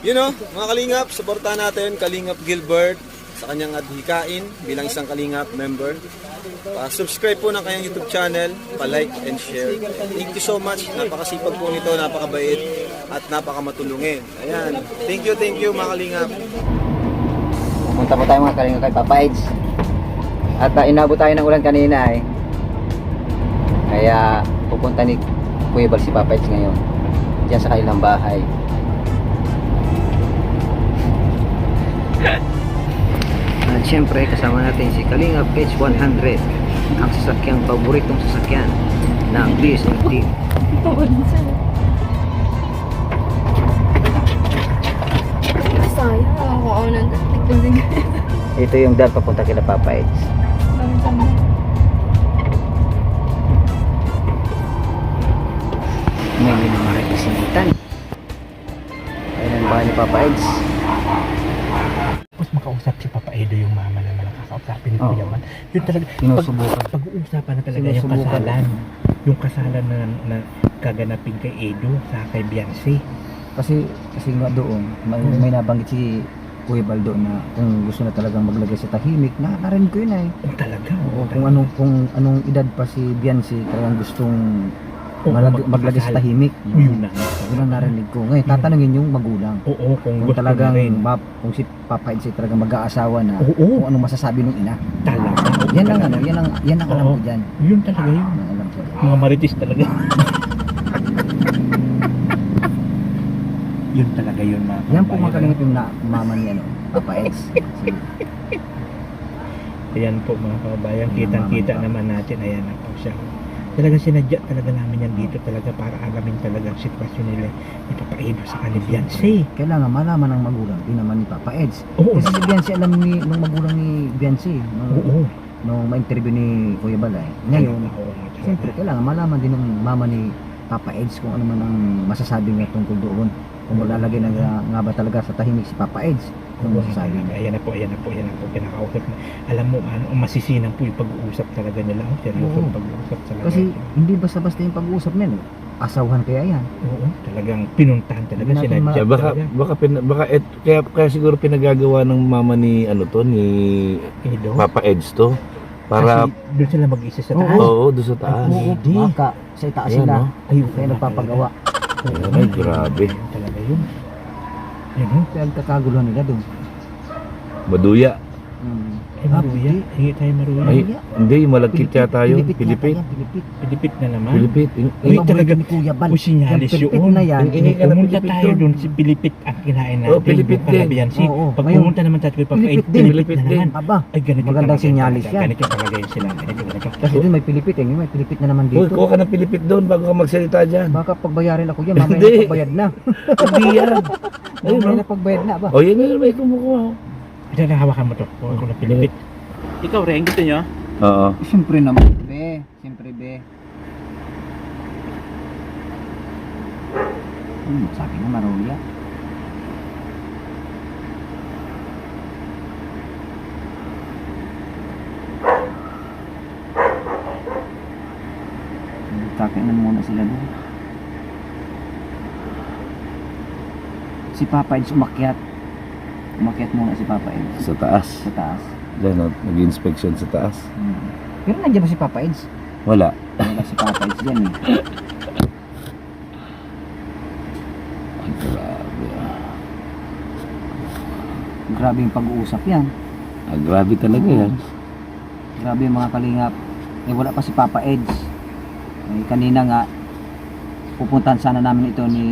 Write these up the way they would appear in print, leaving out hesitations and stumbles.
You know, mga Kalingap, suportahan natin Kalingap Gilbert sa kanyang adhikain bilang isang Kalingap member. Subscribe po ng kanyang YouTube channel, pa-like and share. Thank you so much. Napakasipag po nito, napakabait at napakamatulungin. Ayan. Thank you mga Kalingap. Pumunta po tayo mga Kalingap kay Papa Eds. At inabot tayo ng ulan kanina eh. Kaya pupunta ni Kuya Bal si Papa Eds ngayon diyan sa kanilang bahay. At syempre kasama natin si Kalingap H100, ang sasakyang paboritong sasakyan ng DSL team. Sayang, ako nang nagtubig. Ito yung daan papunta kila Papa Eds. May minamarit na sinitan. Ayun ang bahay ni Papa Eds. Tapos makausap si Papa Edo yung mama na nakakausapin ni Kuya Bal. Yun talaga, Sinusubukan. pag-uusapan na talaga yung Sinusubukan. kasalan. Yung kasalan na gaganapin kay Edo sa kay Beyonce. Kasi nga doon may nabanggit si Kuya Bal doon na kung gusto na talagang maglagay sa tahimik, narinig ko yun eh. Oh, talaga. O kung anong edad pa si Beyonce talagang gustong maglagay sa tahimik. Yun na. Yun ang narinig ko. Ngayon tatanungin yung magulang. Oo, kung Kung gusto talagang na rin. kung si Papa Eds ay talagang mag-aasawa na, Oo. kung anong masasabi ng ina. Talaga. Yan ang yan ang alam Oo. ko diyan. Yun talaga yun. Yan ang alam ko. Mga maritis talaga. Yun talaga yun mga Yan po kababayan. mga Kalingap yung mama ni Papa Eds. Ayan po mga kababayan, Ayan, kitang-kita mama. naman natin. Ayan na po siya. Talagang sinadya talaga namin yan dito talaga para alamin talaga ang sitwasyon nila ni Papa Edo sa kanila Beyonce. Kailangan malaman ng magulang din naman ni Papa Eds. Oo. Kasi si Beyonce alam nung magulang ni Beyonce Oo. nung ma-interview ni Kuya Balay. Ngayon, Oo, siyempre kailangan malaman din ng mama ni Papa Eds kung ano man ang masasabi niya tungkol doon. Kung malalagay na nga ba talaga sa tahimik si Papa Eds, kung masasabi niya. Ayan na po, kinakausap na. Alam mo, masisinang po yung pag-uusap talaga nila. Seryoso Oo. yung pag-uusap talaga. Kasi hindi basta-basta yung pag-uusap niya. Asawahan kaya yan. Oo, talagang pinuntahan talaga, Hindi natin sinadya Kaya siguro pinagagawa ng mama ni ni Edo. Papa Eds to para Kasi doon sila mag-isa sa Oo. taas. doon sa taas. Oo, Hindi. baka sa itaas Ayan, sila. no? Ayun, Kaya nagpapagawa. Ayan, ay, grabe. Ayun talaga yun. Ayun, oh. Kaya nagkakaguluhan nila doon. Maduya. Ay, maruya. Hingi tayo maruya. Ay, hindi, malagkit yata yun. Pilipit. Pilipit. Pilipit na naman. Pilipit. Uy, Yung talaga, paborito ni Kuya Bal. o sinyalis Yung Pilipit yun. na yan. Hingi ka na Pumunta Pilipit tayo doon. doon, si Pilipit ang kinain natin. Oh, Pilipit yung kalabayan. din. Oo, Pag ngayon, pumunta naman tayo kay Papa, Pilipit ay din. Pilipit na naman. Aba, Ay, ganito magandang talaga sinyalis talaga. yan. Ganito talaga yun sila. Ganito. kasi doon may Pilipit eh. May Pilipit na naman Uy, dito. kuha ka ng Pilipit doon bago ka magsalita dyan. Baka pagbayarin ako yan, mamaya Hindi. na pagbayad na. Hindi yan. Ayun, Mamaya no? na pagbayad na ba? O, yan na, may kumukuha. Ito na, hawakan mo to. Huwag ko na Pilipit. Ikaw rin, gusto nyo? Oo. Siyempre naman, be. Siyempre, be. Sabi na maruya. Takin na muna sila doon. Si Papa Eds umakyat. Umakyat muna si Papa Eds Sa taas. sa taas. Diyan, nag-inspection sa taas. Pero nandiyan ba si Papa Eds? Wala. Wala si Papa Eds dyan eh. Ang grabe. Grabe yung pag-uusap yan. Grabe talaga yan. Grabe yung mga Kalingap. Eh wala pa si Papa Eds. Eh, kanina nga pupuntahan sana namin ito ni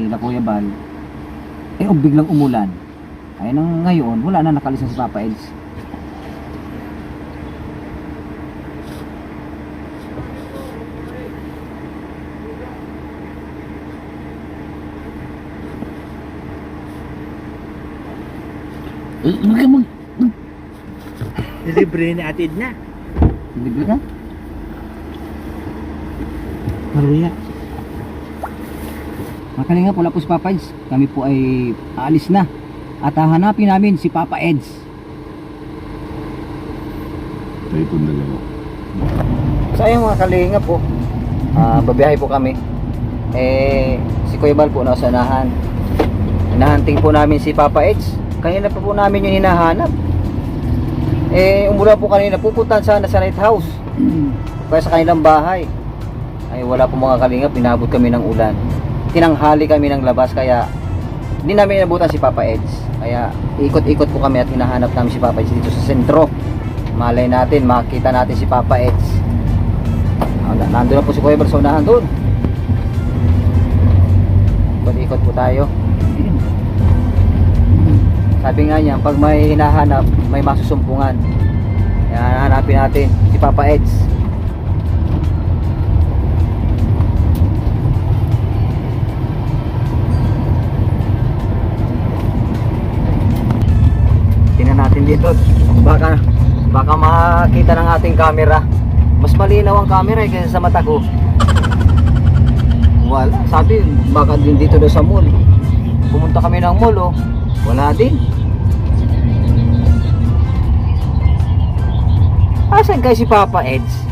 Kuya Bal. Eh biglang umulan. Ay nang ngayon wala na, nakalis na si Papa Eds. Huwag ka Libre na atid na. Libre ka? Maruya. Mga Kalingap, wala po si Papa Eds. Kami po ay aalis na. At hahanapin namin si Papa Eds. Tayo itong dalawa. So ayun mga Kalingap po, babiyahe po kami. Si Kuya Bal po nasa unahan. Hinahunting po namin si Papa Eds. Kanina pa po namin yung hinahanap. Umulan po kanina, pupuntahan sana sa lighthouse. Kaya sa kanilang bahay. Ay wala po mga kalingap, pinabot kami ng ulan. Tinanghali kami ng labas, kaya hindi namin inabutan si Papa Eds. Kaya ikot-ikot po kami at hinahanap namin si Papa Eds dito sa sentro. Malay natin, makita natin si Papa Eds. Nandun na po si Kuya Bal sa unahan doon. Ikot-ikot po tayo. Sabi nga niya, pag may hinahanap, may masusumpungan. Kaya hanapin natin si Papa Eds. Tingnan natin dito. Baka makita ng ating camera. Mas malinaw ang camera kaysa sa mata ko. Wala. Sabi, baka din dito daw sa mall. Pumunta kami ng mall, oh. Wala din. Asan kaya si Papa Eds?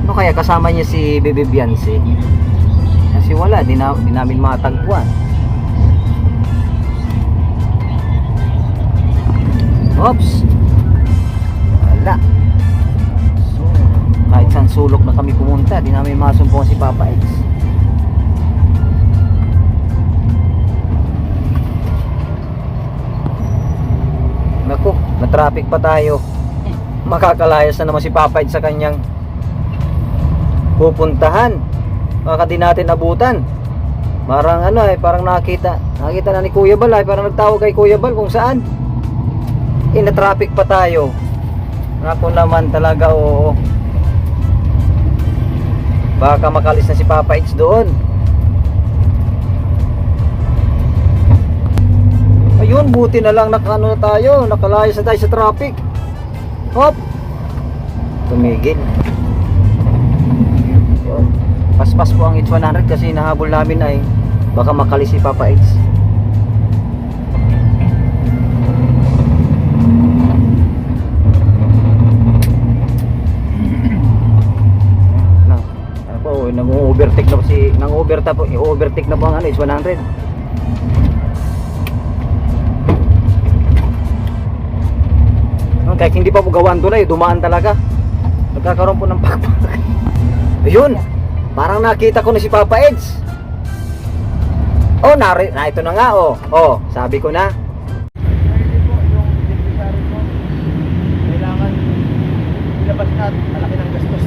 Ano kaya kasama niya si Bebe Biancy? Kasi wala, di namin matagpuan. Oops. Wala. So, kahit saan sulok na kami pumunta, di namin masumpungan si Papa Eds. Naku, na-traffic pa tayo. Makakalayas na naman si Papa Eds sa kanyang pupuntahan. Baka di natin abutan. Parang parang nakita na ni Kuya Bal, parang nagtawag kay Kuya Bal kung saan. Na-traffic pa tayo. Naku naman talaga, oo. Baka makalis na si Papa Eds doon. Ayun, buti na lang nakalayas na tayo sa traffic. Hop! Tumigil. Yun. Paspas po ang H100 kasi nahabol namin ay baka makalis si Papa Eds. Nang-overtake na po ang H100. Kahit hindi pa po gawan doon dumaan talaga. Nagkakaroon po ng pakpak. Ayun, parang nakita ko na si Papa Eds. Oh, ito na nga, oh. Oh, sabi ko na. Kailangan ilabas na malaki ng gastos.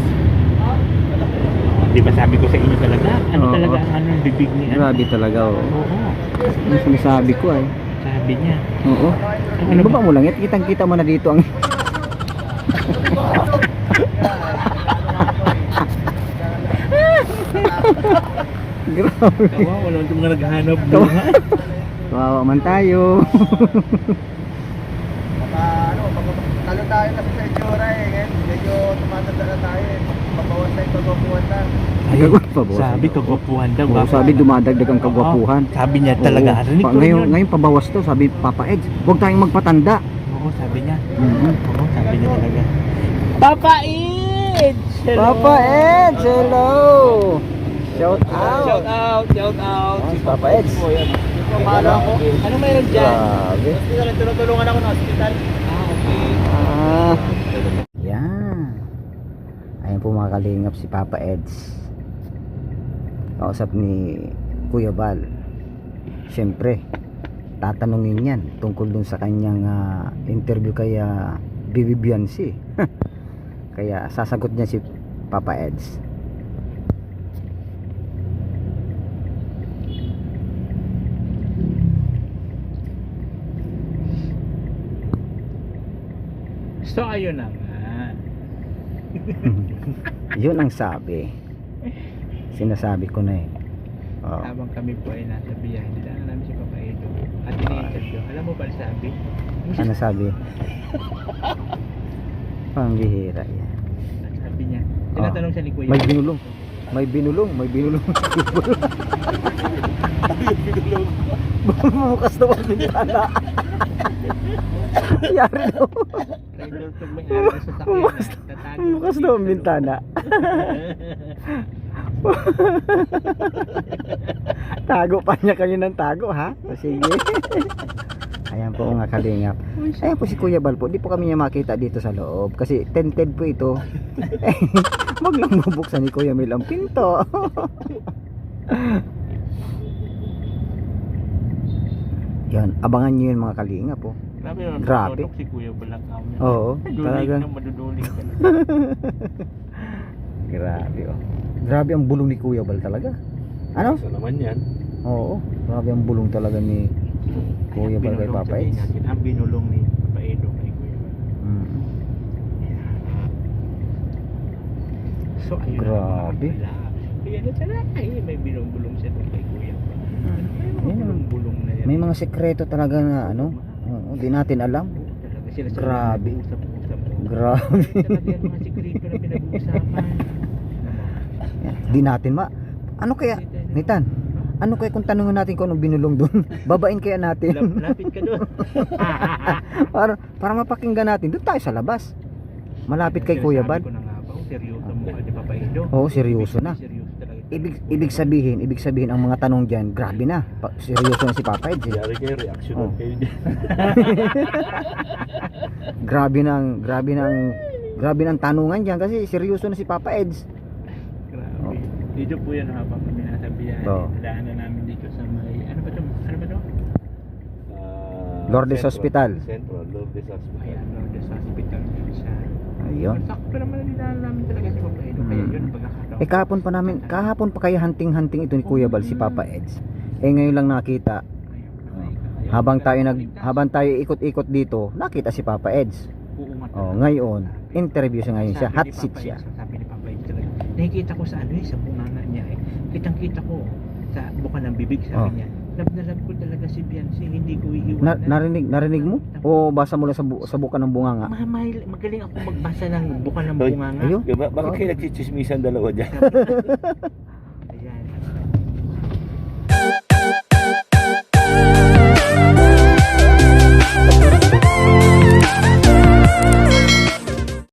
Di ba sabi ko sa inyo talaga? Talaga ang bibig ni Grabe talaga, oh. Oo. Ano sinasabi ko ay? Sabi niya. Oo. Ano ba mo lang? Kitang-kita mo na dito ang grabe. Kawawa, wala nang mga naghahanap buhay. Kawawa man tayo. Talo tayo kasi sa itsura ngayon medyo tumatanda na tayo pabawas na yung pagwapuan na. Sabi kagwapuhan daw. Oo, sabi dumadagdag ang kagwapuhan. Sabi niya talaga. Oo. Rinig ko rin yun. Ngayon pabawas to, sabi Papa Eds. Huwag tayong magpatanda. Oo, sabi niya. Mhm. Oo, sabi niya talaga. Papa Eds! Papa Eds, hello! Shout out! Shout out! Si Papa Eds. Pamalo ako. Ano mayroon dyan? Grabe. Tinutulungan ako ng hospital. Yan. Ayan po mga kalingap si Papa Eds. Kausap ni Kuya Bal. Siyempre, tatanungin yan tungkol dun sa kanyang interview kay Bebe Biancy. Kaya sasagot niya si Papa Eds. So ayun na nga. Yun ang sabi. Sinasabi ko na eh. Oh. Habang kami po ay nasa biyahe, dinaan namin si Papa Edo at ini-interview. Alam mo ba sabi? Ano sabi? Pangbihira yan. Sabi niya, tinatanong siya ni Kuya. May binulong. May binulong. May binulong. Bumukas daw ang bintana. Yari daw. Bumukas daw ang bintana. Tago pa niya kayo ng tago, ha? O, sige. Ayan po mga kalingap. Ayan po si Kuya Bal po. Di po kami niya makita dito sa loob. Kasi tented po ito. Wag lang bubuksan ni Kuya Mel ang pinto. Yan, abangan niyo yun mga kalingap po. Grabe yun. Grabe. Tutok si Kuya Balakaw niya. Oo, Duling talaga. na maduduling ka na. Grabe oh. Grabe ang bulong ni Kuya Bal talaga. Ano? Isa naman yan. Oo, grabe ang bulong talaga ni Kuya Bal kay Binulong, Papa sabihin Eds. natin, ang binulong ni Papa Edo kay Kuya Bal. Mm. So ayun. Grabe. Kaya na sana ay may binulong siya doon kay Kuya Bal. Ayun, Bulong na yan. may mga sekreto talaga na ano, oo, di natin alam. Talaga sila Grabe. usap-usap. Grabe. Talaga yung mga sekreto na pinag-uusapan. Di natin ano kaya, Nitan? Ano kaya kung tanungin natin kung anong binulong doon? Babain kaya natin. Lapit ka doon. para mapakinggan natin. Doon tayo sa labas. Malapit kay Kuya Bal. Sabi ko na nga ba, seryoso mo ka di Papa Edo. Oo, seryoso na. Seryoso talaga. Ibig sabihin ang mga tanong diyan, grabe na. Seryoso na si Papa Eds. Eh. Yari kayo, reaction Oh. kayo dyan. Grabe ng tanungan diyan kasi seryoso na si Papa Eds. Grabe. Dito po yan habang kami nasa biyahe. Oo. Daanan namin dito sa may, ano ba to? Ano ba to? Lourdes Central. Hospital. Central, Lourdes Hospital. Ayan, Lourdes Hospital dito sa... Ayun. Sakto naman ang dinaanan namin talaga si Papa Edo. Kaya yun, pagkakataon. Kahapon pa kaya hunting-hunting ito ni Kuya Bal si Papa Eds. Ngayon lang nakita. Habang tayo ikot-ikot dito, nakita si Papa Eds. Ngayon, interview siya ngayon siya, hot seat siya. Sabi ni Papa Edo talaga. Nakikita ko sa ano sa bunganga niya eh. Kitang-kita ko sa buka ng bibig sabi niya. Love na love ko talaga si Beyonce, hindi ko iiwanan. Narinig mo? O basa mo lang sa buka ng bunganga? Magaling ako magbasa ng buka ng Hoy, bunganga. Ayun. Bakit kayo nagchichismisan dalawa dyan?